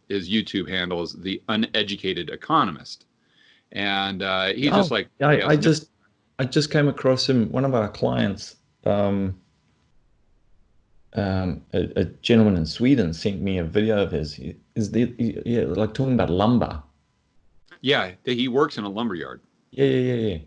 his YouTube handle is The Uneducated Economist. And he just Oh, like, I just came across him. One of our clients, a gentleman in Sweden sent me a video of his. Yeah, like talking about lumber. yeah, he works in a lumberyard. Yeah.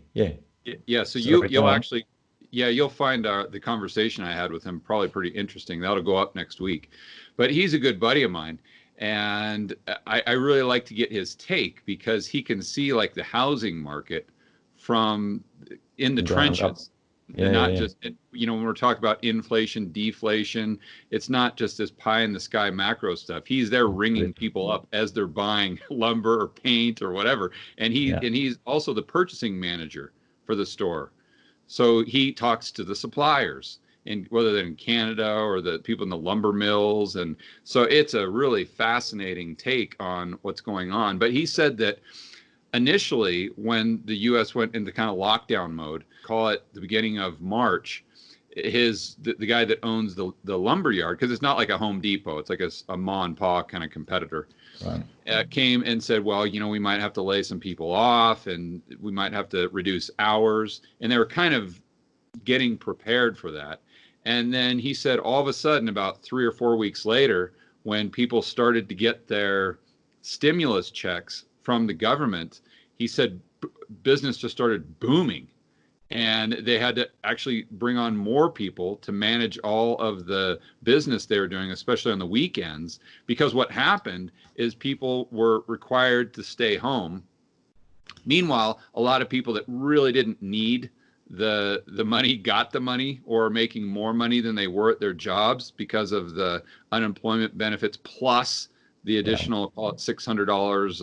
Yeah, so Sorry, go you'll on. actually, yeah, you'll find the conversation I had with him probably pretty interesting. That'll go up next week. But he's a good buddy of mine, and I really like to get his take because he can see like the housing market from in the From ground up. trenches, and not Yeah. just, when we're talking about inflation, deflation, it's not just this pie in the sky macro stuff. He's there ringing people up as they're buying lumber or paint or whatever, and Yeah. he's also the purchasing manager for the store. So he talks to the suppliers, and whether they're in Canada or the people in the lumber mills. And so it's a really fascinating take on what's going on. But he said that initially, when the US went into kind of lockdown mode, call it the beginning of March, the guy that owns the lumber yard, because it's not like a Home Depot, it's like a ma and pa kind of competitor, Right. came and said, well, we might have to lay some people off and we might have to reduce hours. And they were kind of getting prepared for that. And then he said all of a sudden, about 3 or 4 weeks later, when people started to get their stimulus checks from the government, he said business just started booming. And they had to actually bring on more people to manage all of the business they were doing, especially on the weekends, because what happened is people were required to stay home. Meanwhile, a lot of people that really didn't need the money got the money, or making more money than they were at their jobs because of the unemployment benefits plus the Yeah. additional, call it $600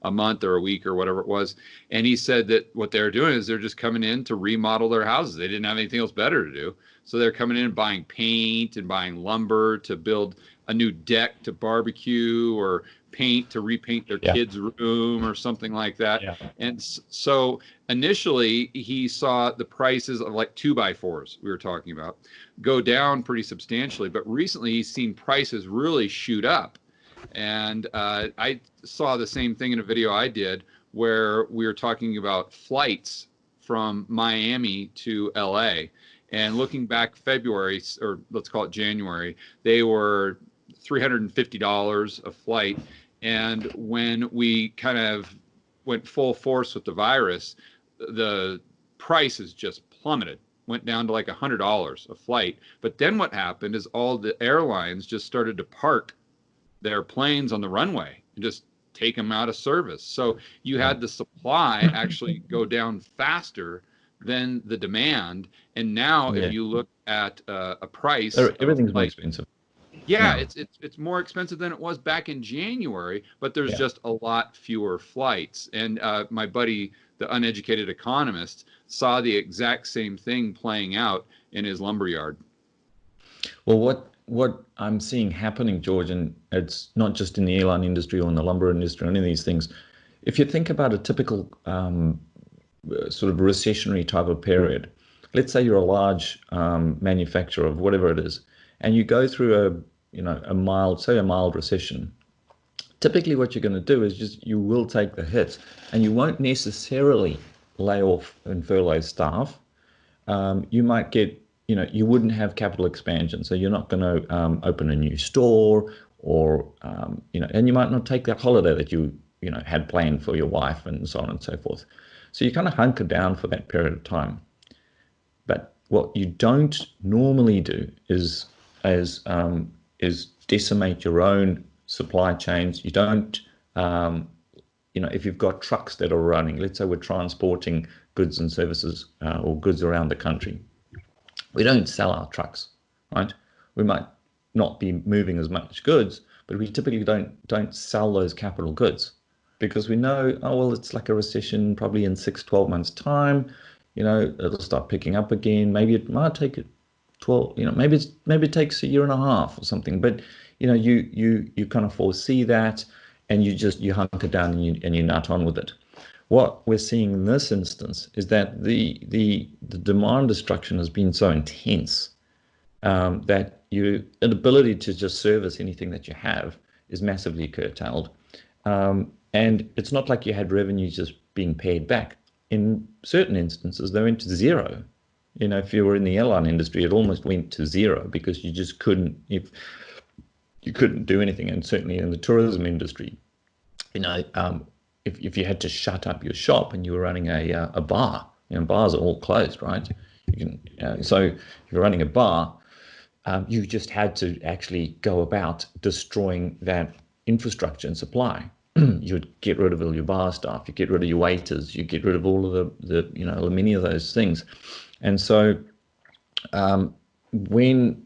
a month or a week or whatever it was. And he said that what they're doing is they're just coming in to remodel their houses. They didn't have anything else better to do. So they're coming in and buying paint and buying lumber to build a new deck to barbecue, or paint to repaint their Yeah. kid's room or something like that. Yeah. And so initially he saw the prices of like 2x4s we were talking about go down pretty substantially. But recently he's seen prices really shoot up. And I saw the same thing in a video I did where we were talking about flights from Miami to LA. And looking back February, or let's call it January, they were $350 a flight. And when we kind of went full force with the virus, the prices just plummeted, went down to like $100 a flight. But then what happened is all the airlines just started to park their planes on the runway and just take them out of service. So you had the supply actually go down faster than the demand. And now if Yeah. you look at a price of a Everything's more flight, expensive yeah, now. it's more expensive than it was back in January, but there's Yeah. just a lot fewer flights. And my buddy, the Uneducated Economist, saw the exact same thing playing out in his lumberyard. Well, what I'm seeing happening, George, and it's not just in the airline industry or in the lumber industry or any of these things. If you think about a typical sort of recessionary type of period, let's say you're a large manufacturer of whatever it is, and you go through a mild recession. Typically, what you're going to do is just you will take the hit, and you won't necessarily lay off and furlough staff. You might get, you wouldn't have capital expansion. So you're not going to open a new store, or, and you might not take that holiday that you had planned for your wife and so on and so forth. So you kind of hunker down for that period of time. But what you don't normally do is decimate your own supply chains. You don't, if you've got trucks that are running, let's say we're transporting goods and services or goods around the country, we don't sell our trucks, right? We might not be moving as much goods, but we typically don't sell those capital goods because we know, oh, well, it's like a recession, probably in 6-12 months time, it'll start picking up again. Maybe it might take 12, maybe it takes a year and a half or something, but you kind of foresee that, and you hunker down and you nut on with it. What we're seeing in this instance is that the demand destruction has been so intense that your inability to just service anything that you have is massively curtailed. And it's not like you had revenues just being paid back. In certain instances, they went to zero. You know, if you were in the airline industry, it almost went to zero because you just couldn't, if you couldn't do anything. And certainly in the tourism industry, you know, if you had to shut up your shop and you were running a bar, you know, bars are all closed, right? You can, so if you're running a bar, you just had to actually go about destroying that infrastructure and supply. You'd get rid of all your bar staff, you get rid of your waiters, you get rid of all of the you know, many of those things. And so when,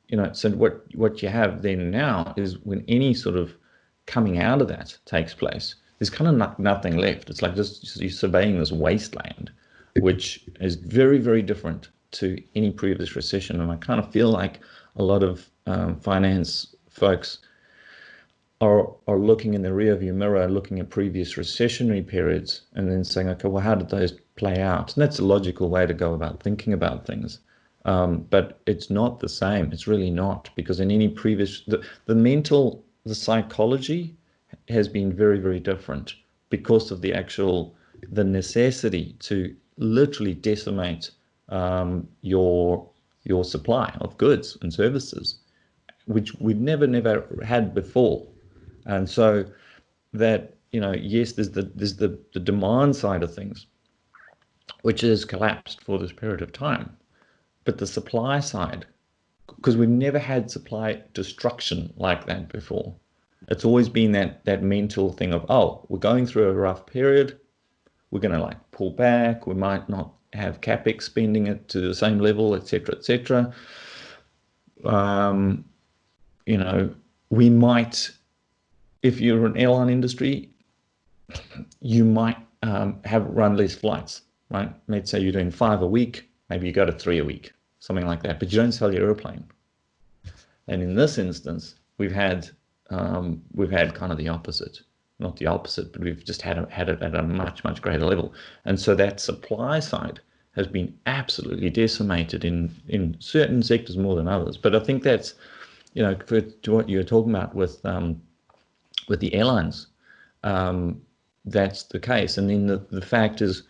you know, so what you have then now is when any sort of coming out of that takes place, there's kind of nothing left. It's like just you're surveying this wasteland, which is very, very different to any previous recession. And I kind of feel like a lot of finance folks are looking in the rearview mirror, looking at previous recessionary periods and then saying, okay, well, how did those play out? And that's a logical way to go about thinking about things. But it's not the same. It's really not, because in any previous, the psychology has been very, very different because of the necessity to literally decimate your supply of goods and services, which we've never had before. And so that, you know, yes, there's the demand side of things, which has collapsed for this period of time, but the supply side, because we've never had supply destruction like that before. It's always been that mental thing of, oh, we're going through a rough period, we're going to like pull back, we might not have capex spending it to the same level, etc., etc. You know, we might, if you're an airline industry, you might have run less flights, right? Let's say you're doing 5 a week, maybe you go to 3 a week, something like that, but you don't sell your airplane. And in this instance, we've had kind of the opposite. Not the opposite, but we've just had it at a much, much greater level. And so that supply side has been absolutely decimated in certain sectors more than others. But I think that's, you know, to what you're talking about with the airlines, that's the case. And then the fact is,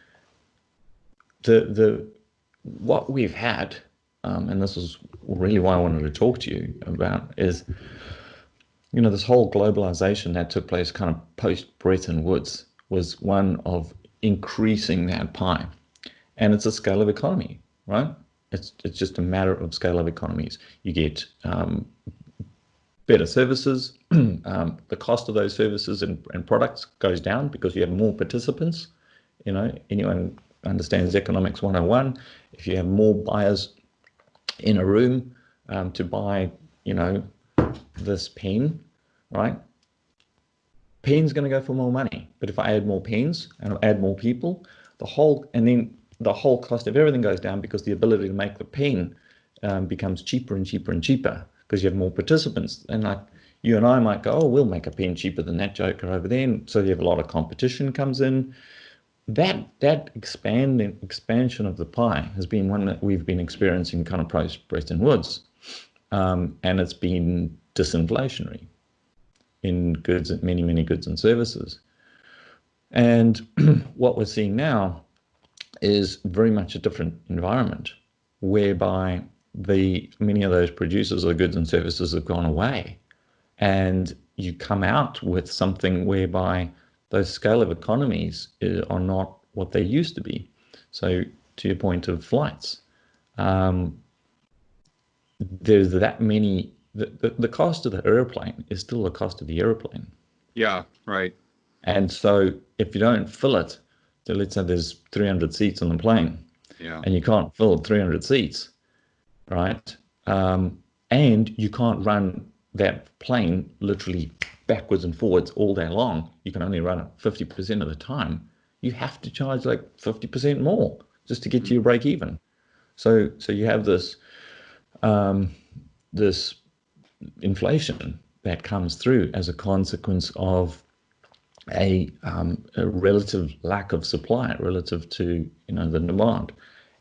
what we've had, and this is really why I wanted to talk to you about, is, you know, this whole globalization that took place kind of post-Bretton Woods was one of increasing that pie. And it's a scale of economy, right? It's just a matter of scale of economies. You get better services. The cost of those services and products goes down because you have more participants. You know, anyone understands economics 101. If you have more buyers in a room to buy, you know, this pen, right? Pen's going to go for more money. But if I add more pens and I add more people, the whole cost of everything goes down because the ability to make the pen becomes cheaper and cheaper and cheaper because you have more participants. And like you and I might go, oh, we'll make a pen cheaper than that joker over there. And so you have a lot of competition comes in. That expansion of the pie has been one that we've been experiencing kind of post-Bretton Woods. And it's been disinflationary in goods, many goods and services. And what we're seeing now is very much a different environment, whereby many of those producers of goods and services have gone away, and you come out with something whereby those scale of economies are not what they used to be. So to your point of flights, there's that many, the cost of the airplane is still the cost of the airplane. Yeah, right. And so if you don't fill it, so let's say there's 300 seats on the plane, yeah, and you can't fill 300 seats, right? And you can't run that plane literally backwards and forwards all day long. You can only run it 50% of the time. You have to charge like 50% more just to get to your break even. So you have this this inflation that comes through as a consequence of a relative lack of supply relative to, you know, the demand.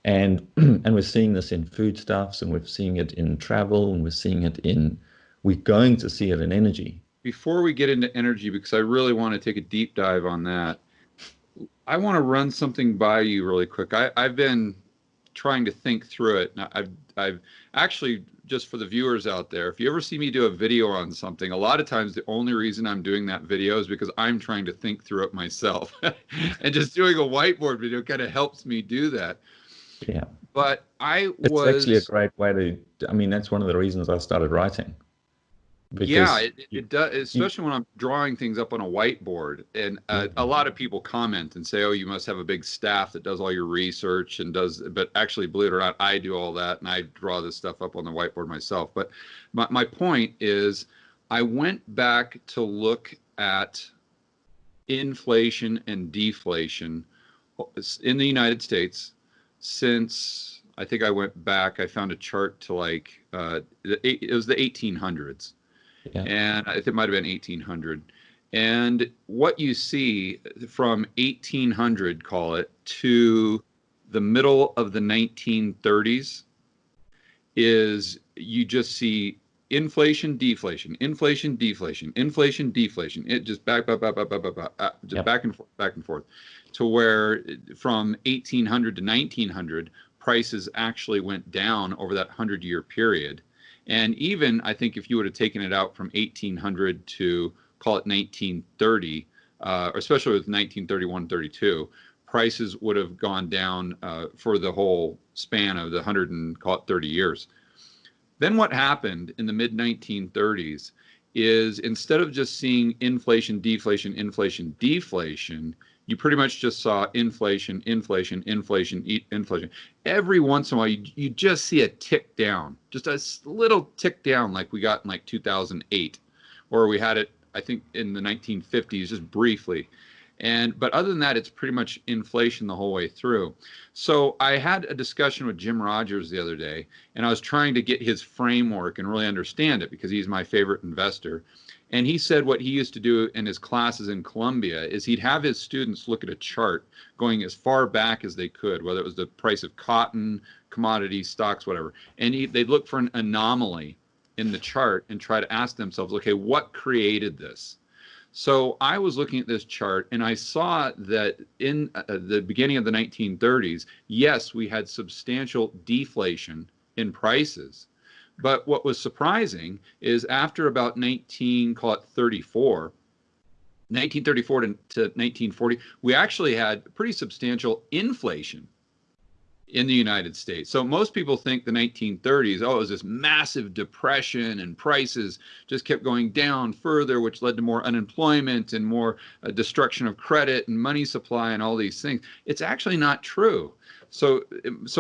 And we're seeing this in foodstuffs, and we're seeing it in travel, and we're going to see it in energy. before we get into energy, because I really want to take a deep dive on that, I want to run something by you really quick. I've been trying to think through it. And I've actually, just for the viewers out there, if you ever see me do a video on something, a lot of times the only reason I'm doing that video is because I'm trying to think through it myself. And just doing a whiteboard video kind of helps me do that. Yeah. But It's actually a great way to, I mean, that's one of the reasons I started writing. Because yeah, it does, especially when I'm drawing things up on a whiteboard. And a lot of people comment and say, oh, you must have a big staff that does all your research and does, but actually, believe it or not, I do all that and I draw this stuff up on the whiteboard myself. But my point is, I went back to look at inflation and deflation in the United States since, I think I went back, I found a chart to like, it was the 1800s. Yeah. And I think it might have been 1800. And what you see from 1800, call it, to the middle of the 1930s is you just see inflation, deflation, inflation, deflation, inflation, deflation. It just back and forth, back and forth, to where from 1800 to 1900, prices actually went down over that 100-year period. And even, I think, if you would have taken it out from 1800 to, call it 1930, or especially with 1931, 32, prices would have gone down for the whole span of the 100 and, call it, 30 years. Then what happened in the mid-1930s is, instead of just seeing inflation, deflation, inflation, deflation, you pretty much just saw inflation, inflation, inflation, inflation. Every once in a while, you just see a tick down, just a little tick down, like we got in like 2008, or we had it, I think, in the 1950s, just briefly. But other than that, it's pretty much inflation the whole way through. So I had a discussion with Jim Rogers the other day, and I was trying to get his framework and really understand it, because he's my favorite investor. And he said what he used to do in his classes in Columbia is he'd have his students look at a chart going as far back as they could, whether it was the price of cotton, commodities, stocks, whatever. And they'd look for an anomaly in the chart and try to ask themselves, okay, what created this? So I was looking at this chart, and I saw that in the beginning of the 1930s, yes, we had substantial deflation in prices. But what was surprising is, after about 1934 to 1940, we actually had pretty substantial inflation in the United States. So most people think the 1930s, oh, it was this massive depression and prices just kept going down further, which led to more unemployment and more destruction of credit and money supply and all these things. It's actually not true. So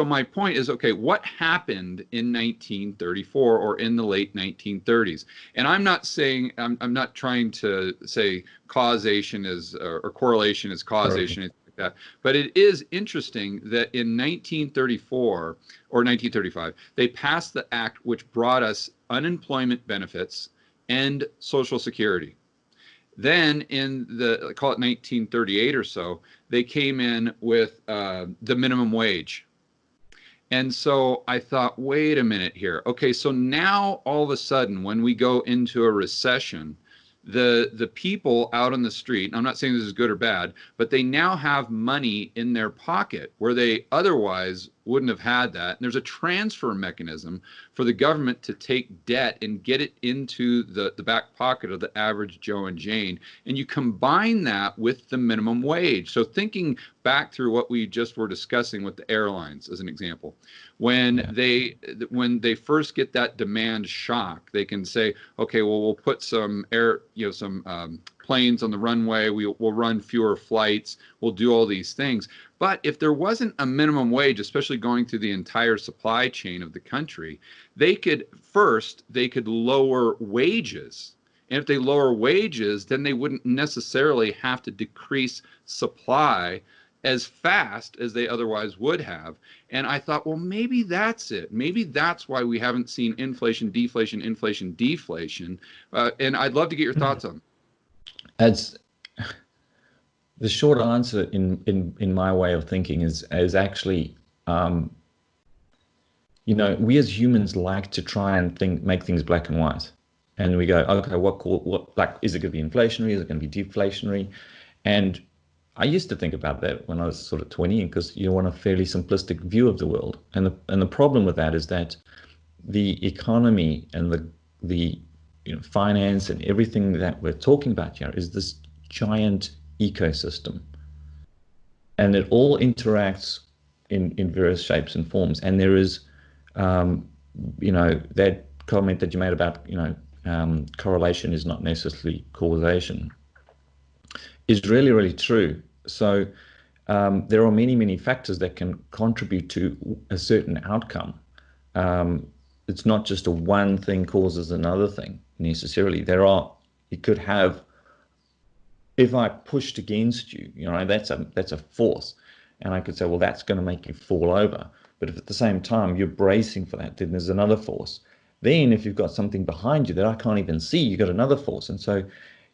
my point is, okay, what happened in 1934 or in the late 1930s? And I'm not saying, I'm not trying to say causation is, or correlation is causation. Right. That. But it is interesting that in 1934 or 1935, they passed the act which brought us unemployment benefits and Social Security. Then in the, call it 1938 or so, they came in with the minimum wage. And so I thought, wait a minute here. Okay, so now all of a sudden, when we go into a recession, the people out on the street, and I'm not saying this is good or bad, but they now have money in their pocket where they otherwise wouldn't have had that. And there's a transfer mechanism for the government to take debt and get it into the back pocket of the average Joe and Jane. And you combine that with the minimum wage. So thinking back through what we just were discussing with the airlines as an example, when they first get that demand shock, they can say, okay, well, we'll put some planes on the runway, we'll run fewer flights, we'll do all these things. But if there wasn't a minimum wage, especially going through the entire supply chain of the country, they could lower wages. And if they lower wages, then they wouldn't necessarily have to decrease supply as fast as they otherwise would have. And I thought, well, maybe that's it. Maybe that's why we haven't seen inflation, deflation, inflation, deflation. And I'd love to get your thoughts on it. As the short answer in my way of thinking is actually, we as humans like to try and make things black and white. And we go, okay, like, is it going to be inflationary? Is it going to be deflationary? And I used to think about that when I was sort of 20, because you want a fairly simplistic view of the world. And the problem with that is that the economy and the finance and everything that we're talking about here is this giant ecosystem, and it all interacts in various shapes and forms. And there is, that comment that you made about, correlation is not necessarily causation, is really, really true. So there are many, many factors that can contribute to a certain outcome. It's not just a one thing causes another thing necessarily. You could have, if I pushed against you, that's a force. And I could say, well, that's going to make you fall over. But if at the same time you're bracing for that, then there's another force. Then if you've got something behind you that I can't even see, you've got another force. And so,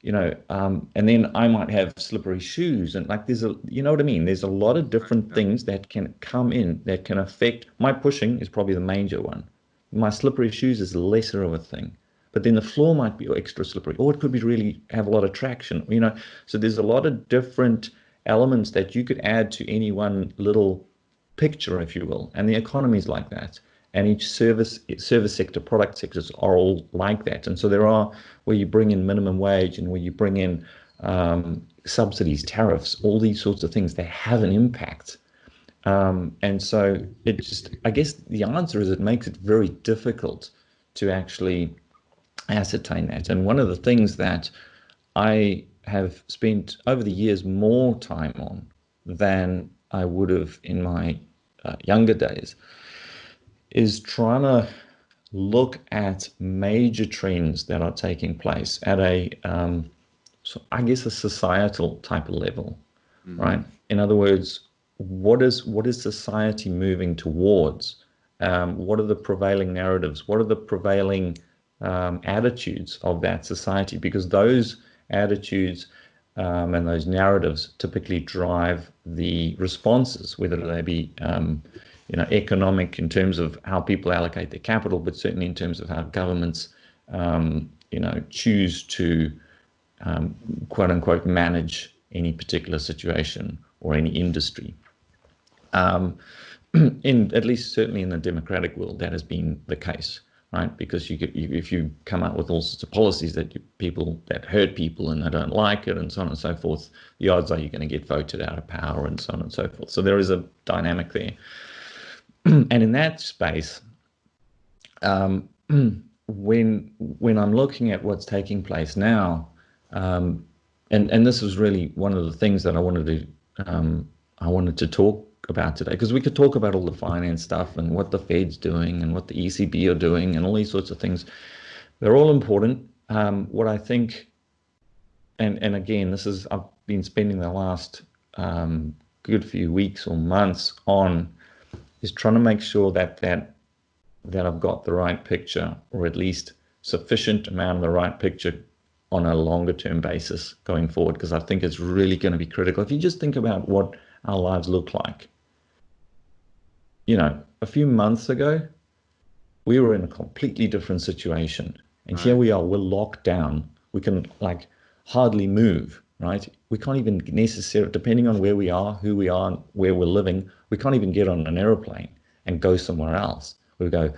and then I might have slippery shoes, and like you know what I mean? There's a lot of different things that can come in that can affect. My pushing is probably the major one. My slippery shoes is lesser of a thing. But then the floor might be extra slippery, or it could be really have a lot of traction, So there's a lot of different elements that you could add to any one little picture, if you will. And the economy is like that. And each service sector, product sectors are all like that. And so there are where you bring in minimum wage and where you bring in subsidies, tariffs, all these sorts of things, they have an impact. And so I guess the answer is it makes it very difficult to actually ascertain that. And one of the things that I have spent over the years more time on than I would have in my younger days is trying to look at major trends that are taking place at I guess a societal type of level, right? In other words, what is society moving towards? What are the prevailing narratives? What are the prevailing attitudes of that society? Because those attitudes and those narratives typically drive the responses, whether they be economic in terms of how people allocate their capital, but certainly in terms of how governments choose to quote unquote manage any particular situation or any industry. At least certainly in the democratic world, that has been the case, right? Because if you come up with all sorts of policies that hurt people and they don't like it and so on and so forth, the odds are you're going to get voted out of power and so on and so forth. So there is a dynamic there. And in that space, when I'm looking at what's taking place now, and this was really one of the things that I wanted to talk about today, because we could talk about all the finance stuff and what the Fed's doing and what the ECB are doing and all these sorts of things. They're all important. What I think, and again, I've been spending the last good few weeks or months on, is trying to make sure that I've got the right picture, or at least sufficient amount of the right picture on a longer term basis going forward, because I think it's really going to be critical. If you just think about what our lives look like, a few months ago, we were in a completely different situation. And here we are, we're locked down. We can hardly move, right? We can't even necessarily, depending on where we are, who we are, and where we're living, we can't even get on an aeroplane and go somewhere else. We go,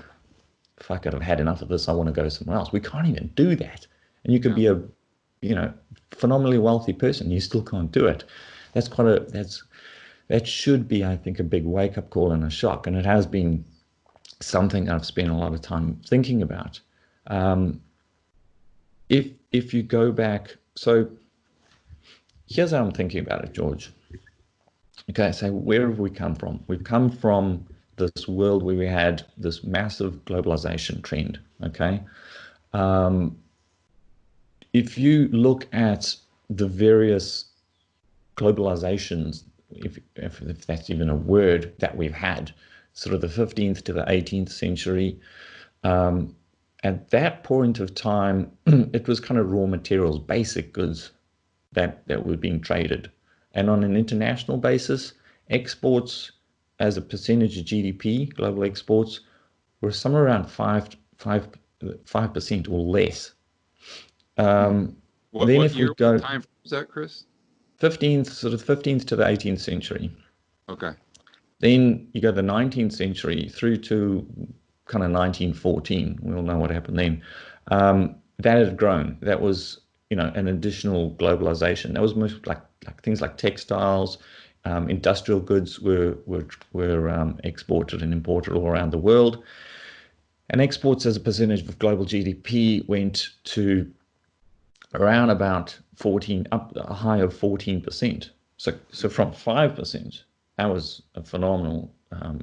fuck it, I've had enough of this, I want to go somewhere else. We can't even do that. And you could be a, phenomenally wealthy person, you still can't do it. That should be, I think, a big wake-up call and a shock. And it has been something I've spent a lot of time thinking about. If you go back, so here's how I'm thinking about it, George. Okay, so where have we come from? We've come from this world where we had this massive globalization trend, okay? If you look at the various globalizations, if that's even a word that we've had, sort of the 15th to the 18th century, at that point of time, it was kind of raw materials, basic goods that were being traded. And on an international basis, exports as a percentage of GDP, global exports, were somewhere around 5% or less. Then What if we year, go what time was that, Chris? 15th, sort of 15th to the 18th century. Okay. Then you go the 19th century through to kind of 1914. We all know what happened then. That had grown. That was, an additional globalization. That was most like things like textiles, industrial goods were exported and imported all around the world. And exports as a percentage of global GDP went to around about 14, up a high of 14%. So from 5%, that was a phenomenal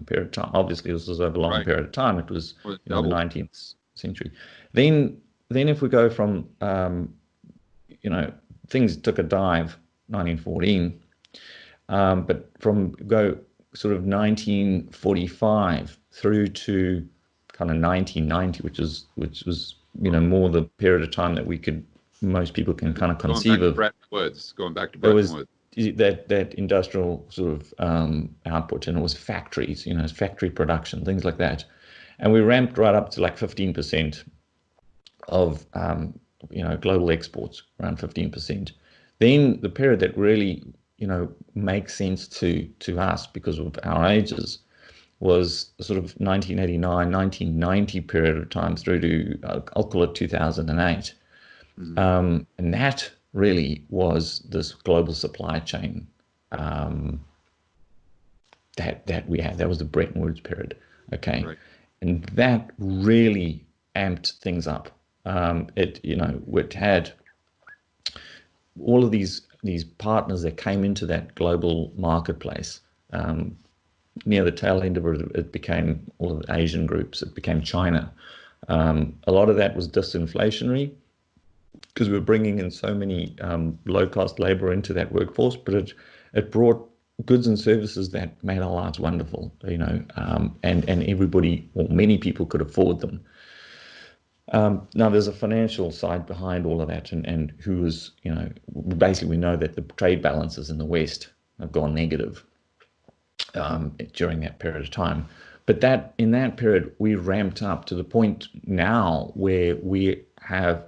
period of time. Obviously, this was over a long period of time. It was the 19th century. Then if we go from, things took a dive, 1914, but go sort of 1945 through to kind of 1990, which was more the period of time that most people can kind of conceive of. Going back to Bretton Woods. That industrial sort of output, and it was factories, factory production, things like that. And we ramped right up to like 15% of, global exports, around 15%. Then the period that really, makes sense to us because of our ages was sort of 1989, 1990 period of time through to, I'll call it 2008. And that really was this global supply chain that we had. That was the Bretton Woods period, okay? Right. And that really amped things up. It had all of these partners that came into that global marketplace. Near the tail end of it became all of the Asian groups. It became China. A lot of that was disinflationary, because we were bringing in so many low-cost labor into that workforce, but it brought goods and services that made our lives wonderful, and everybody, or many people, could afford them. Now there's a financial side behind all of that, and who was, basically we know that the trade balances in the West have gone negative during that period of time. But in that period, we ramped up to the point now where we have,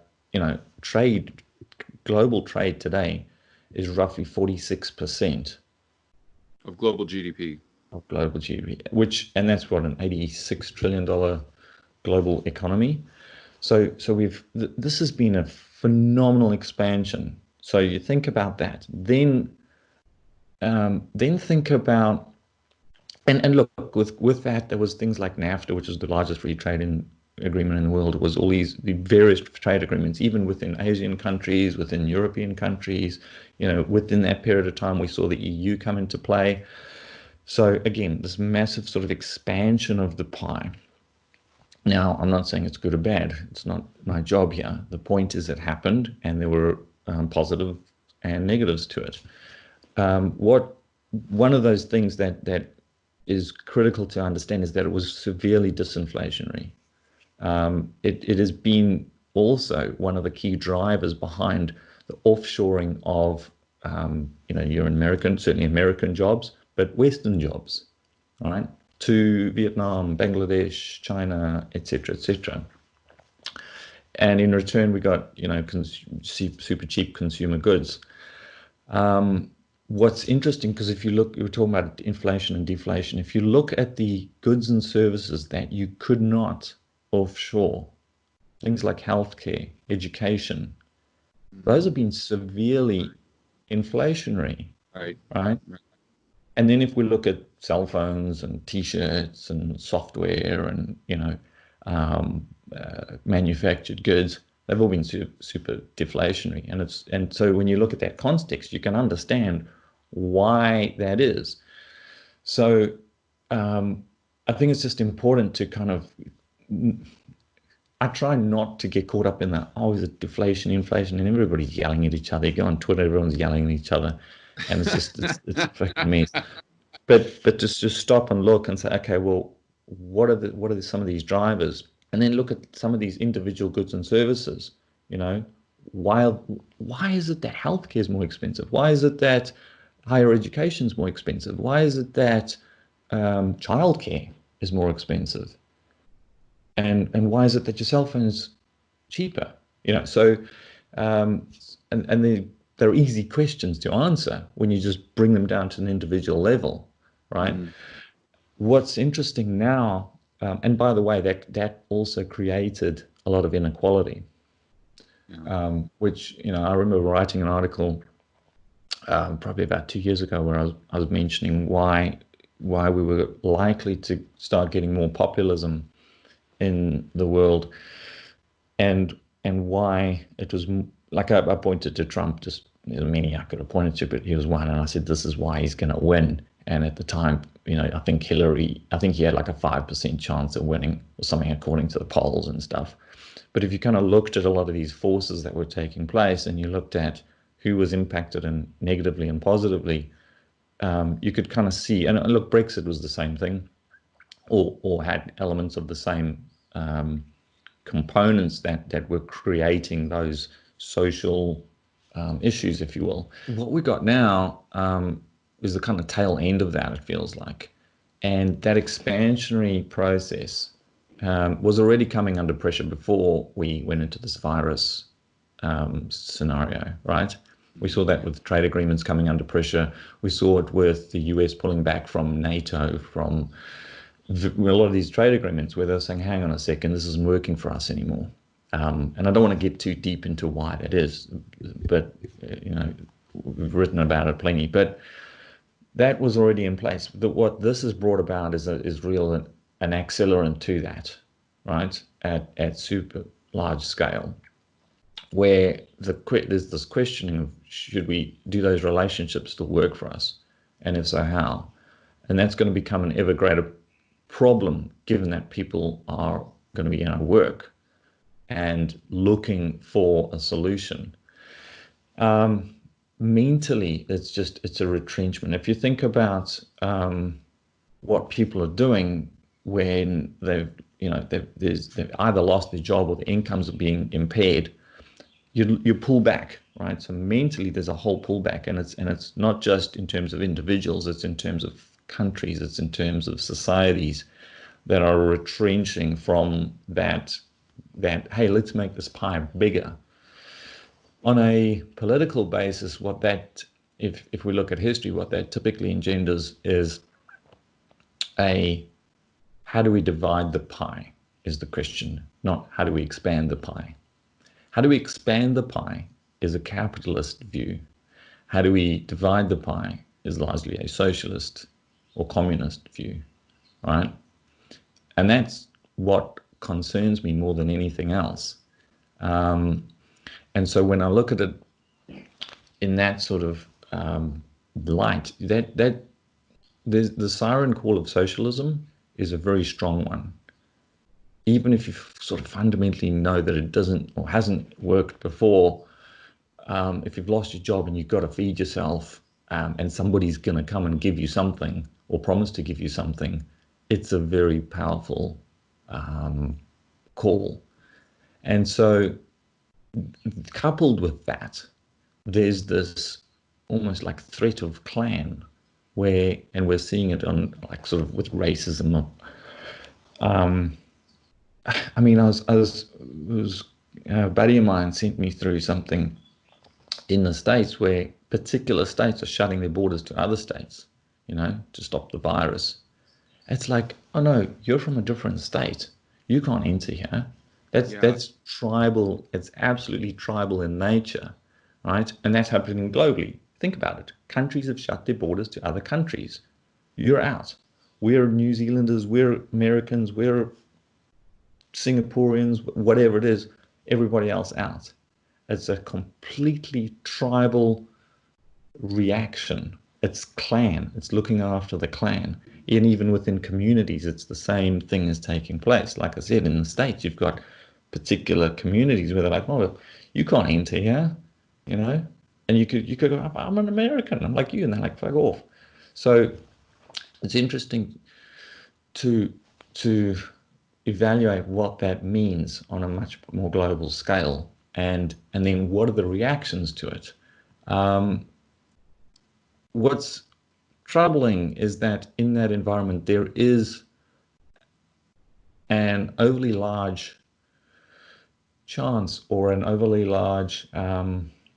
global trade today is roughly 46% of global GDP. Of global GDP, and that's what, an $86 trillion global economy. So this has been a phenomenal expansion. So you think about that, then think about, and look, with that, there was things like NAFTA, which is the largest free trade agreement in the world. It was all the various trade agreements, even within Asian countries, within European countries. Within that period of time, we saw the EU come into play. So again, this massive sort of expansion of the pie. Now, I'm not saying it's good or bad. It's not my job here. The point is it happened, and there were positive and negatives to it. One of those things that is critical to understand is that it was severely disinflationary. It has been also one of the key drivers behind the offshoring of, your certainly American jobs, but Western jobs, all right, to Vietnam, Bangladesh, China, etc., etc. And in return, we got, super cheap consumer goods. What's interesting, because if you look, we were talking about inflation and deflation. If you look at the goods and services that you could not offshore, things like healthcare, education, those have been severely inflationary, right? And then if we look at cell phones and T-shirts and software and, manufactured goods, they've all been super deflationary. And so when you look at that context, you can understand why that is. So I think it's just important to kind of, I try not to get caught up in that, is it deflation, inflation, and everybody's yelling at each other. You go on Twitter, everyone's yelling at each other, and it's just, it's a fucking mess. But just stop and look and say, okay, well, what are some of these drivers? And then look at some of these individual goods and services. Why is it that healthcare is more expensive? Why is it that higher education is more expensive? Why is it that childcare is more expensive? And why is it that your cell phone is cheaper? So and they're easy questions to answer when you just bring them down to an individual level, right? What's interesting now, and by the way, that also created a lot of inequality, which, you know, I remember writing an article probably about 2 years ago where I was mentioning why we were likely to start getting more populism in the world, and why it was like I pointed to Trump. Just there's many I could have pointed to, but he was one, and I said this is why he's going to win. And at the time, you know, I think he had like a 5% chance of winning or something according to the polls and stuff. But if you kind of looked at a lot of these forces that were taking place, and you looked at who was impacted and negatively and positively, you could kind of see. And look, Brexit was the same thing, or had elements of the same components that were creating those social issues, if you will. What we got now is the kind of tail end of that, it feels like. And that expansionary process was already coming under pressure before we went into this virus scenario, right? We saw that with trade agreements coming under pressure. We saw it with the US pulling back from NATO, from a lot of these trade agreements where they're saying, hang on a second, this isn't working for us anymore. And I don't want to get too deep into why that is, but you know, we've written about it plenty. But that was already in place. What this has brought about is real an accelerant to that, right? At super large scale, where there's this questioning of, do those relationships still work for us, and if so, how? And that's going to become an ever greater problem, given that people are going to be out of work and looking for a solution. Mentally, it's a retrenchment. If you think about what people are doing when they've either lost their job or the incomes are being impaired, you pull back, right? So mentally, there's a whole pullback, and it's not just in terms of individuals, it's in terms of countries, it's in terms of societies that are retrenching from that, hey, let's make this pie bigger. On a political basis, what that, if we look at history, what that typically engenders is how do we divide the pie is the question, not how do we expand the pie. How do we expand the pie is a capitalist view. How do we divide the pie is largely a socialist or communist view, right? And that's what concerns me more than anything else. And so when I look at it in that sort of light, that the siren call of socialism is a very strong one. Even if you sort of fundamentally know that it doesn't or hasn't worked before, if you've lost your job and you've got to feed yourself, and somebody's going to come and give you something or promise to give you something, it's a very powerful call. And so coupled with that, there's this almost like threat of clan, and we're seeing it on like sort of with racism. I mean, a buddy of mine sent me through something in the States where particular states are shutting their borders to other states, you know, to stop the virus. It's like, oh no, you're from a different state. You can't enter here. That's tribal. It's absolutely tribal in nature, right? And that's happening globally. Think about it. Countries have shut their borders to other countries. You're out. We're New Zealanders, we're Americans, we're Singaporeans, whatever it is, everybody else out. It's a completely tribal reaction. It's clan. It's looking after the clan. And even within communities, it's the same thing is taking place. Like I said, in the States, you've got particular communities where they're like, oh, you can't enter here, you know? And you could go, I'm an American, I'm like you, and they're like, fuck off. So it's interesting to evaluate what that means on a much more global scale, and then what are the reactions to it. What's troubling is that in that environment there is an overly large chance or an overly large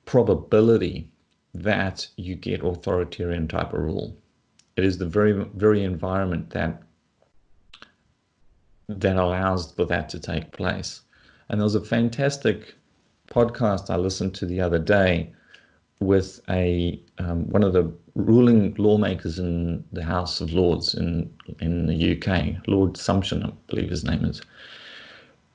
probability that you get authoritarian type of rule. It is the very environment that allows for that to take place. And there was a fantastic podcast I listened to the other day with one of the ruling lawmakers in the House of Lords in the UK, Lord Sumption, I believe his name is.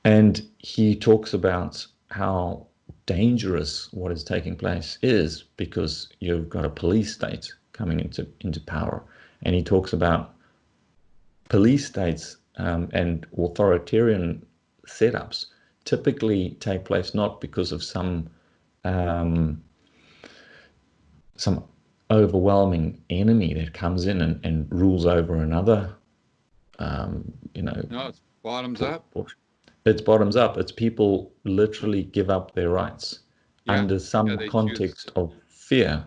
And he talks about how dangerous what is taking place is, because you've got a police state coming into power. And he talks about police states and authoritarian setups typically take place not because of some overwhelming enemy that comes in and rules over another, No, it's bottoms up. It's bottoms up. It's people literally give up their rights under some context of fear.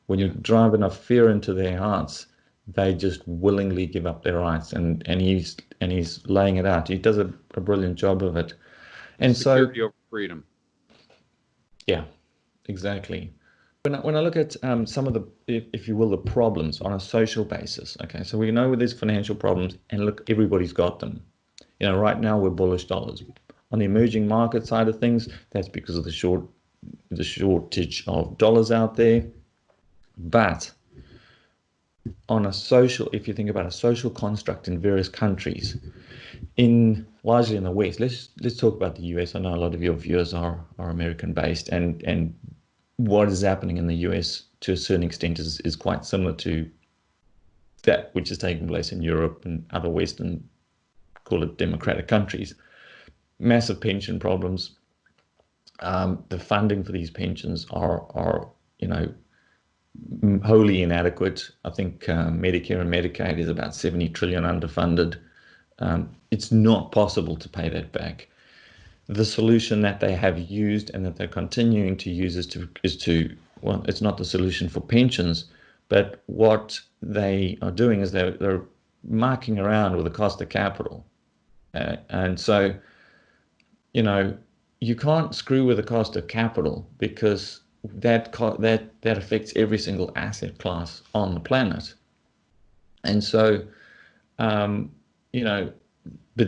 When you drive enough fear into their hearts, they just willingly give up their rights. And he's laying it out. He does a brilliant job of it. And security over freedom. Yeah, exactly. When I look at some of the, if you will, the problems on a social basis, okay, so we know there's financial problems, and look, everybody's got them. Right now we're bullish dollars. On the emerging market side of things, that's because of the shortage of dollars out there. But on a social, if you think about a social construct in various countries, largely in the West, let's talk about the US. I know a lot of your viewers are American based, and what is happening in the US to a certain extent is quite similar to that which is taking place in Europe and other Western, call it democratic countries. Massive pension problems. The funding for these pensions are wholly inadequate. I think Medicare and Medicaid is about 70 trillion underfunded. It's not possible to pay that back. The solution that they have used and that they're continuing to use is to well, it's not the solution for pensions, but what they are doing is they're marking around with the cost of capital. And so, you can't screw with the cost of capital, because that affects every single asset class on the planet. And so, but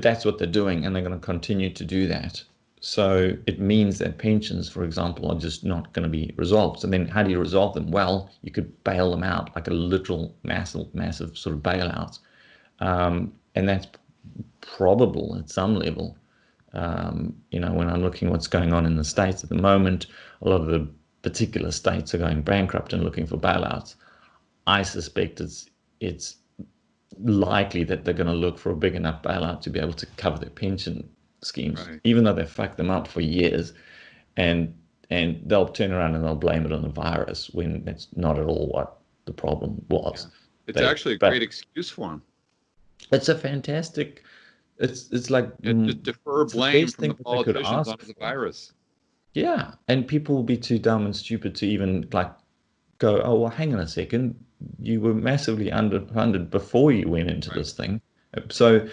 that's what they're doing, and they're going to continue to do that. So it means that pensions, for example, are just not going to be resolved. So then how do you resolve them? Well, you could bail them out, like a literal massive sort of bailout. And that's probable at some level. When I'm looking what's going on in the States at the moment, a lot of the particular states are going bankrupt and looking for bailouts. I suspect it's likely that they're going to look for a big enough bailout to be able to cover their pension schemes, even though they've fucked them up for years, and they'll turn around and they'll blame it on the virus when that's not at all what the problem was. It's actually a great excuse for them. It's a fantastic. It's like just defer blame from the politicians onto the virus. Yeah, and people will be too dumb and stupid to even go, oh well, hang on a second, you were massively underfunded before you went into this thing. So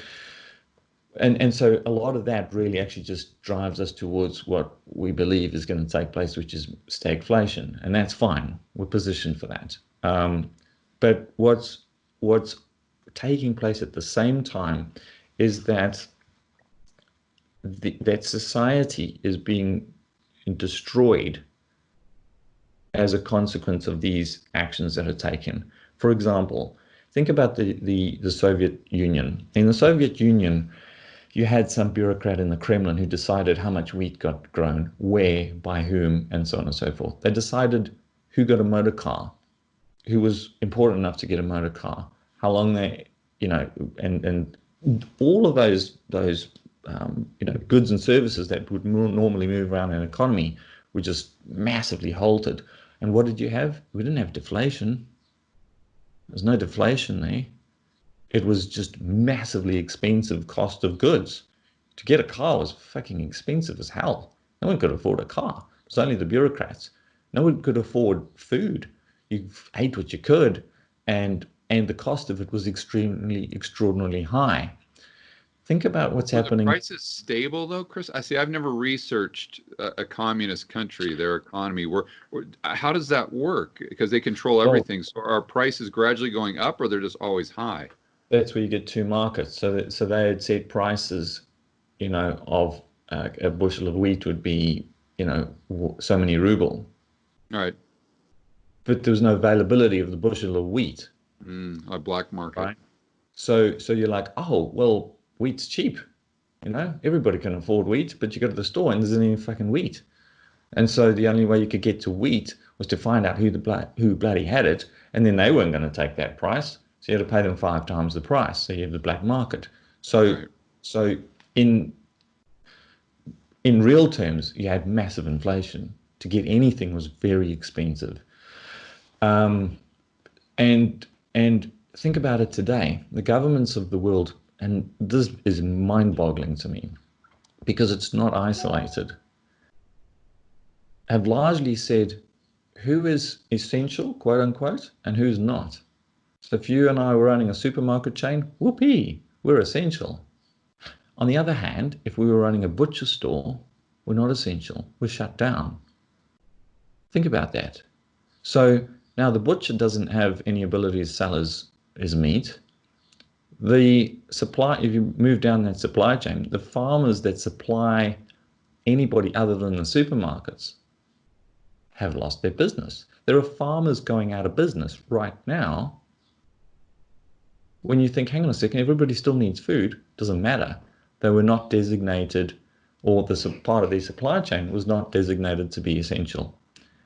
and so a lot of that really actually just drives us towards what we believe is going to take place, which is stagflation, and that's fine. We're positioned for that. But what's taking place at the same time is that that society is being destroyed as a consequence of these actions that are taken. For example, think about the Soviet Union. In the Soviet Union, you had some bureaucrat in the Kremlin who decided how much wheat got grown, where, by whom, and so on and so forth. They decided who got a motor car, who was important enough to get a motor car, how long they, and all of those goods and services that would normally move around an economy were just massively halted. And what did you have? We didn't have deflation. There's no deflation there. It was just massively expensive cost of goods. To get a car was fucking expensive as hell. No one could afford a car. It was only the bureaucrats. No one could afford food. You ate what you could, and the cost of it was extraordinarily high. Think about what's Are the happening. prices stable though, Chris? I see. I've never researched a communist country, their economy. How does that work? Because they control Well, everything. So are prices gradually going up, or they're just always high? that's where you get two markets. So they had set prices, of a bushel of wheat would be, so many ruble, All right. but there was no availability of the bushel of wheat, A black market. right? So you're like, oh, well, wheat's cheap, everybody can afford wheat, but you go to the store and there's any fucking wheat. And so the only way you could get to wheat was to find out who bloody had it, and then they weren't going to take that price. So you had to pay them 5 times the price. So you have the black market. So Right. so in real terms, you had massive inflation. To get anything was very expensive. And think about it today. The governments of the world, and this is mind-boggling to me, because it's not isolated, have largely said who is essential, quote unquote, and who's not. So if you and I were running a supermarket chain, whoopee, we're essential. On the other hand, if we were running a butcher store, we're not essential, we're shut down. Think about that. So now the butcher doesn't have any ability to sell his meat. The supply, if you move down that supply chain, the farmers that supply anybody other than the supermarkets have lost their business. There are farmers going out of business right now. When you think, hang on a second, everybody still needs food, doesn't matter. They were not designated, or the part of their supply chain was not designated to be essential.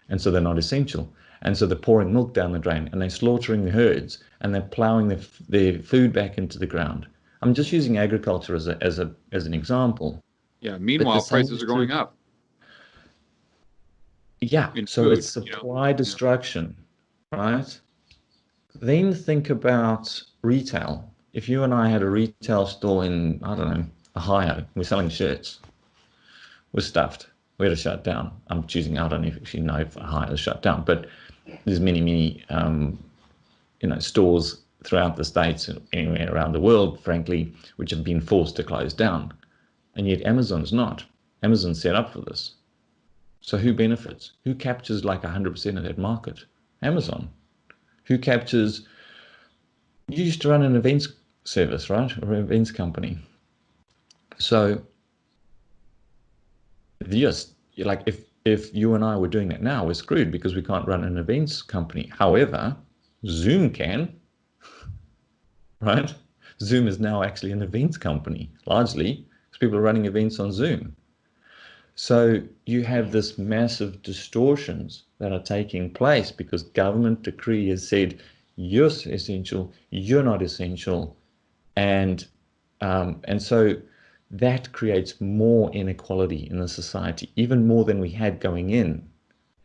And so they're not essential. And so they're pouring milk down the drain, and they're slaughtering the herds, and they're plowing their food back into the ground. I'm just using agriculture as an example. Yeah. But the Meanwhile, same prices is are true. going up Yeah, in so it's food. supply Yeah. destruction, right? Then think about retail. If you and I had a retail store in, I don't know, Ohio, we're selling shirts, we're stuffed, we had to shut down. I'm choosing, I don't actually know if Ohio is shut down, but there's many, stores throughout the States and anywhere around the world, frankly, which have been forced to close down. And yet Amazon's not. Amazon's set up for this. So who benefits? Who captures like 100% of that market? Amazon. Who captures? You used to run an events service, right? Or an events company. So yes, like if you and I were doing that now, we're screwed because we can't run an events company. However, Zoom can, right? Zoom is now actually an events company, largely because people are running events on Zoom. So you have this massive distortions that are taking place because government decree has said you're essential, you're not essential, and so that creates more inequality in the society, even more than we had going in,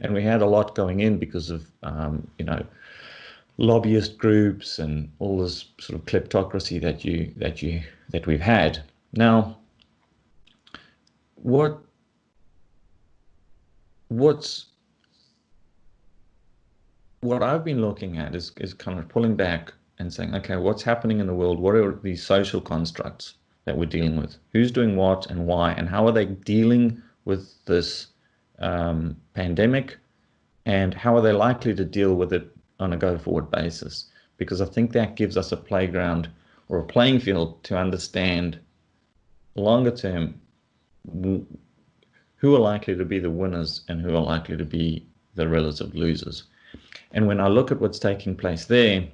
and we had a lot going in because of lobbyist groups and all this sort of kleptocracy that we've had. Now, what I've been looking at is kind of pulling back and saying, okay, what's happening in the world? What are these social constructs that we're dealing with? Who's doing what and why? And how are they dealing with this pandemic? And how are they likely to deal with it on a go-forward basis? Because I think that gives us a playground or a playing field to understand longer term who are likely to be the winners and who are likely to be the relative losers. And when I look at what's taking place there,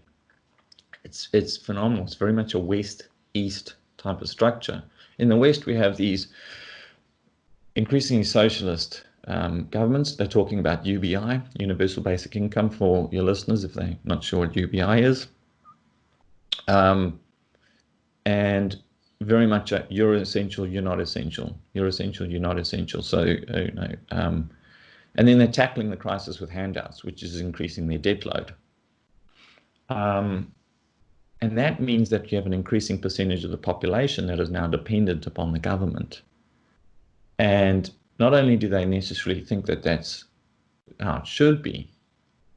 it's phenomenal. It's very much a West-East type of structure. In the West, we have these increasingly socialist governments. They're talking about UBI, Universal Basic Income, for your listeners if they're not sure what UBI is. And very much you're essential, you're not essential. You're essential, you're not essential. So, and then they're tackling the crisis with handouts, which is increasing their debt load. And that means that you have an increasing percentage of the population that is now dependent upon the government. And not only do they necessarily think that that's how it should be,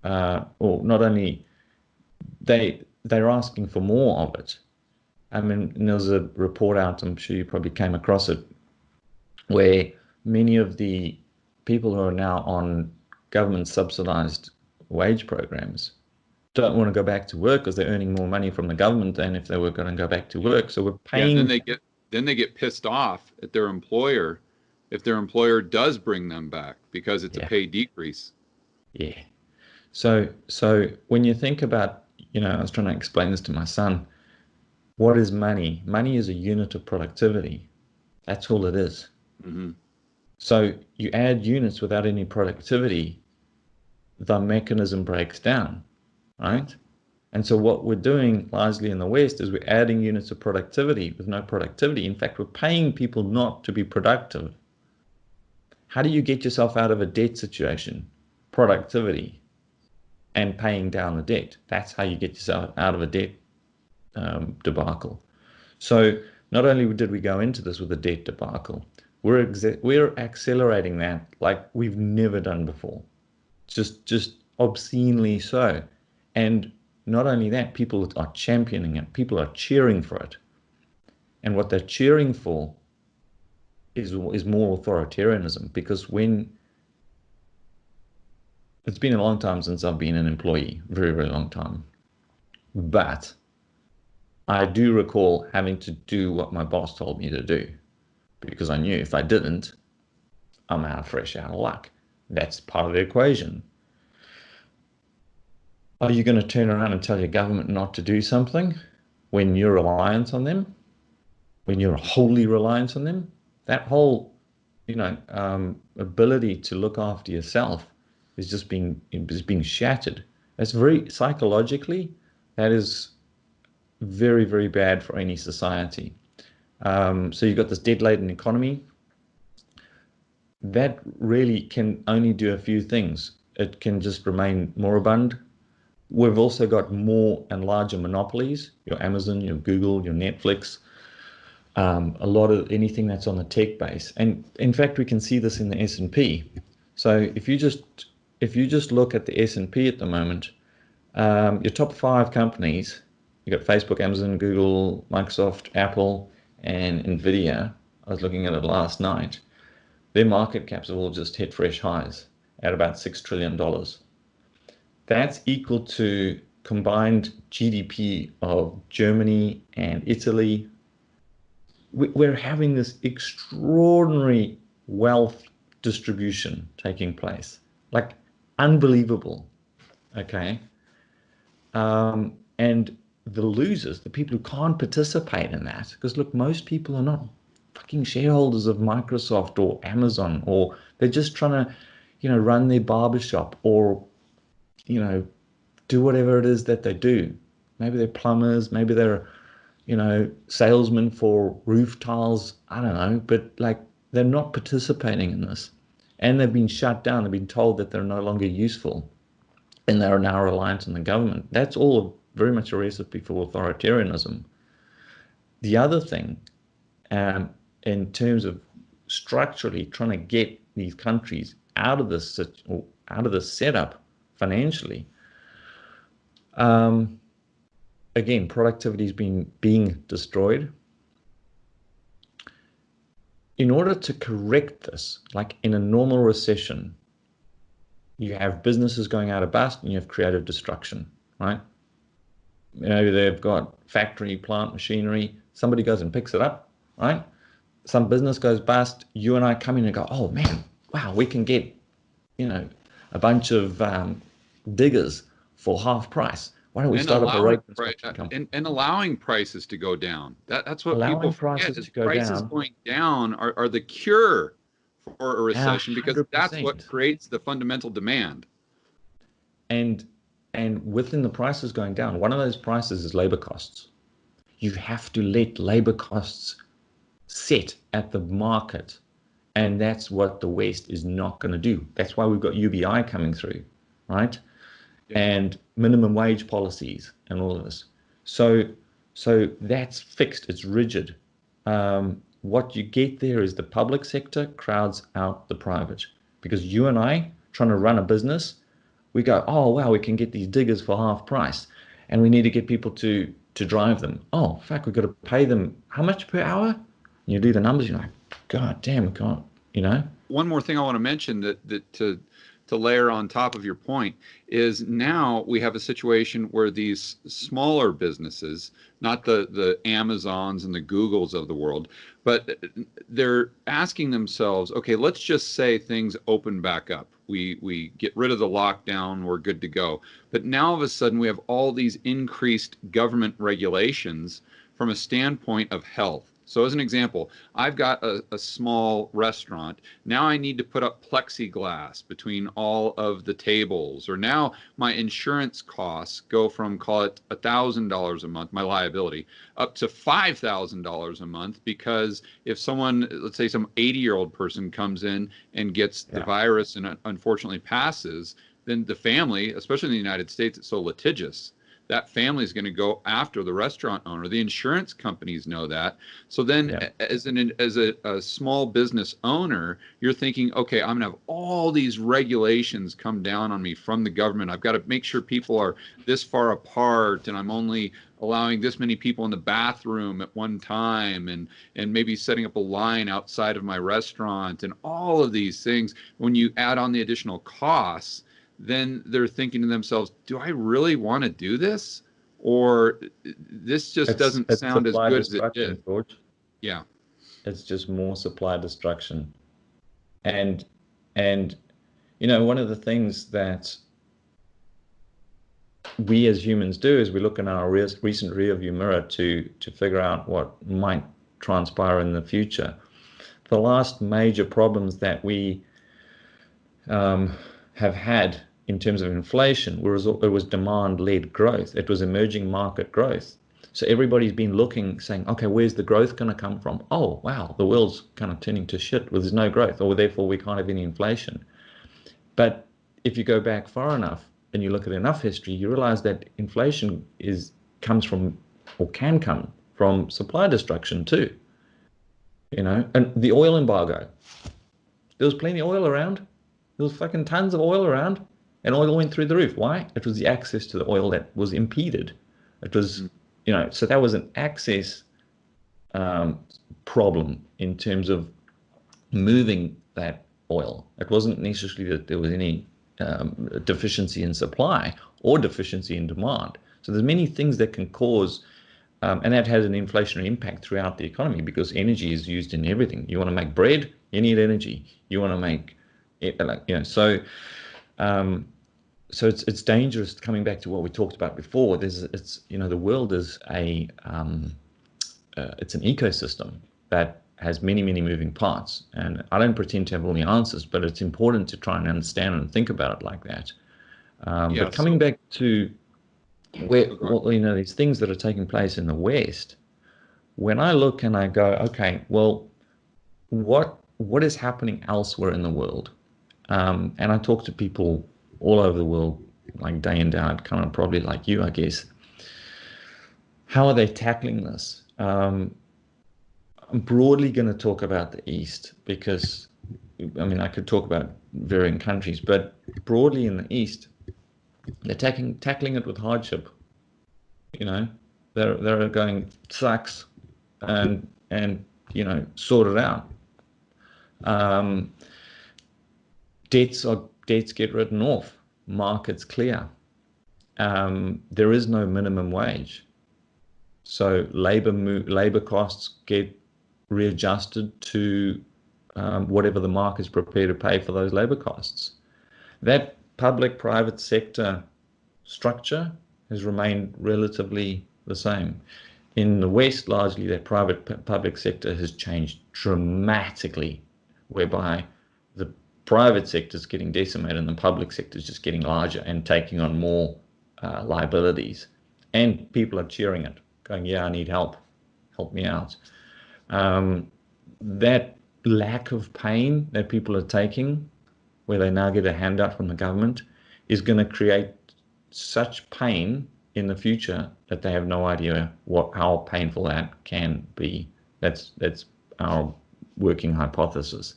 or not only they're asking for more of it, I mean, and there was a report out, I'm sure you probably came across it, where many of the people who are now on government subsidized wage programs don't want to go back to work because they're earning more money from the government than if they were going to go back to work. So we're Yeah, and paying. then they get pissed off at their employer if their employer does bring them back because it's a Yeah, pay decrease. yeah. So when you think about, I was trying to explain this to my son. What is money? Money is a unit of productivity. That's all it is. Hmm. So you add units without any productivity, the mechanism breaks down, right? And so what we're doing largely in the West is we're adding units of productivity with no productivity. In fact, we're paying people not to be productive. How do you get yourself out of a debt situation? Productivity and paying down the debt. That's how you get yourself out of a debt debacle. So not only did we go into this with a debt debacle, we're accelerating that like we've never done before. Just obscenely so. And not only that, people are championing it. People are cheering for it. And what they're cheering for is more authoritarianism, because when it's been a long time since I've been an employee, very, very long time. But I do recall having to do what my boss told me to do, because I knew if I didn't, I'm fresh out of luck. That's part of the equation. Are you going to turn around and tell your government not to do something when you're reliant on them, when you're wholly reliant on them? That whole, ability to look after yourself is being shattered. That's very psychologically, that is very, very bad for any society. So you've got this debt-laden economy that really can only do a few things. It can just remain moribund. We've also got more and larger monopolies, your Amazon, your Google, your Netflix, a lot of anything that's on the tech base. And in fact, we can see this in the S&P. So if you just look at the S&P at the moment, your top 5 companies, you got Facebook, Amazon, Google, Microsoft, Apple, and Nvidia. I was looking at it last night. Their market caps have all just hit fresh highs at about $6 trillion. That's equal to combined GDP of Germany and Italy. We're having this extraordinary wealth distribution taking place, like unbelievable. Okay. And the losers, the people who can't participate in that, because look, most people are not fucking shareholders of Microsoft or Amazon, or they're just trying to, run their barbershop or, do whatever it is that they do. Maybe they're plumbers, maybe they're, salesmen for roof tiles. I don't know, but like they're not participating in this, and they've been shut down. They've been told that they're no longer useful, and they are now reliant on the government. That's all very much a recipe for authoritarianism. The other thing, in terms of structurally trying to get these countries out of this setup financially, again, productivity is being destroyed. In order to correct this, like in a normal recession, you have businesses going out of bust and you have creative destruction, right? They've got factory, plant, machinery. Somebody goes and picks it up, right? Some business goes bust. You and I come in and go, oh man, wow, we can get, a bunch of diggers for half price. Why don't we start up a road construction company? And allowing prices to go down. That's what Allowing people forget, prices is to go prices down. going down are the cure for a recession, because that's what 100%. creates the fundamental demand. And within the prices going down, one of those prices is labor costs. You have to let labor costs sit at the market. And that's what the West is not going to do. That's why we've got UBI coming through, right? Yeah. And minimum wage policies and all of this. So that's fixed. It's rigid. What you get there is the public sector crowds out the private, because you and I trying to run a business, we go, oh wow, we can get these diggers for half price, and we need to get people to to drive them. Oh, fuck, we've got to pay them how much per hour? And you do the numbers, you're like, God damn, we can't, you know? One more thing I want to mention that to layer on top of your point is now we have a situation where these smaller businesses, not the Amazons and the Googles of the world, but they're asking themselves, okay, let's just say things open back up. We get rid of the lockdown, we're good to go. But now all of a sudden we have all these increased government regulations from a standpoint of health. So as an example, I've got a small restaurant. Now I need to put up plexiglass between all of the tables. Or now my insurance costs go from, call it $1,000 a month, my liability, up to $5,000 a month, because if someone, let's say some 80-year-old person comes in and gets the virus and unfortunately passes, then the family, especially in the United States, it's so litigious. That family is going to go after the restaurant owner. The insurance companies know that. So then as a small business owner, you're thinking, okay, I'm going to have all these regulations come down on me from the government. I've got to make sure people are this far apart, and I'm only allowing this many people in the bathroom at one time, and maybe setting up a line outside of my restaurant, and all of these things. When you add on the additional costs, then they're thinking to themselves, do I really want to do this? Or this just doesn't sound as good as it did. George. Yeah. It's just more supply destruction. And you know, one of the things that we as humans do is we look in our recent rearview mirror to figure out what might transpire in the future. The last major problems that we have had in terms of inflation, it was demand-led growth. It was emerging market growth. So everybody's been looking, saying, okay, where's the growth going to come from? Oh, wow, the world's kind of turning to shit. Well, there's no growth, or therefore we can't have any inflation. But if you go back far enough and you look at enough history, you realize that inflation comes from, or can come from, supply destruction too. You know, and the oil embargo. There was plenty of oil around. There was fucking tons of oil around, and oil went through the roof. Why? It was the access to the oil that was impeded. It was, you know, so that was an access problem in terms of moving that oil. It wasn't necessarily that there was any deficiency in supply or deficiency in demand. So there's many things that can cause, and that has an inflationary impact throughout the economy, because energy is used in everything. You want to make bread, you need energy. You want to make so it's dangerous. Coming back to what we talked about before, the world is it's an ecosystem that has many moving parts, and I don't pretend to have all the answers, but it's important to try and understand and think about it like that. But coming back to these things that are taking place in the West, when I look and I go, okay, well, what is happening elsewhere in the world? And I talk to people all over the world, like day in, day out, kind of probably like you, I guess. How are they tackling this? I'm broadly going to talk about the East, because, I mean, I could talk about varying countries, but broadly in the East, they're tackling it with hardship. You know, they're going, sucks, and sort it out. Debts get written off, markets clear. There is no minimum wage, so labor costs get readjusted to whatever the market is prepared to pay for those labor costs. That public-private sector structure has remained relatively the same. In the West, largely, that public sector has changed dramatically, whereby the private sector is getting decimated and the public sector is just getting larger and taking on more liabilities. And people are cheering it, going, yeah, I need help me out. That lack of pain that people are taking, where they now get a handout from the government, is going to create such pain in the future that they have no idea how painful that can be. That's our working hypothesis.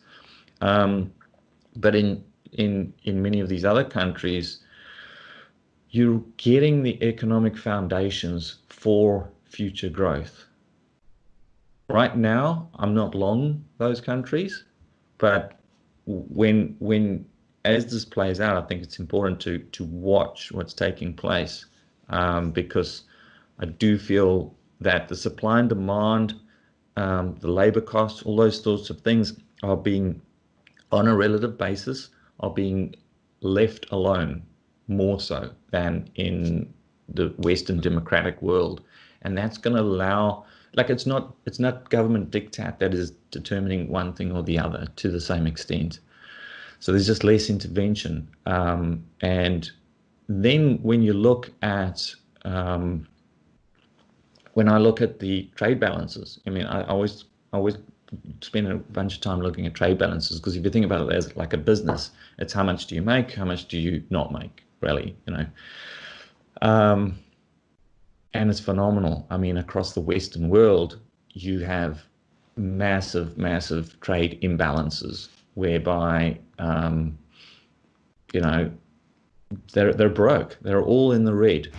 But in many of these other countries, you're getting the economic foundations for future growth. Right now, I'm not long those countries, but as this plays out, I think it's important to watch what's taking place, because I do feel that the supply and demand, the labor costs, all those sorts of things are being, on a relative basis, are being left alone more so than in the Western democratic world. And that's going to allow, like, it's not government diktat that is determining one thing or the other to the same extent. So there's just less intervention. And then when you look at, when I look at the trade balances, I mean, I always spend a bunch of time looking at trade balances, because if you think about it as like a business, it's how much do you make, how much do you not make, really, you know. And it's phenomenal. I mean, across the Western world, you have massive trade imbalances whereby, you know, they're broke. They're all in the red.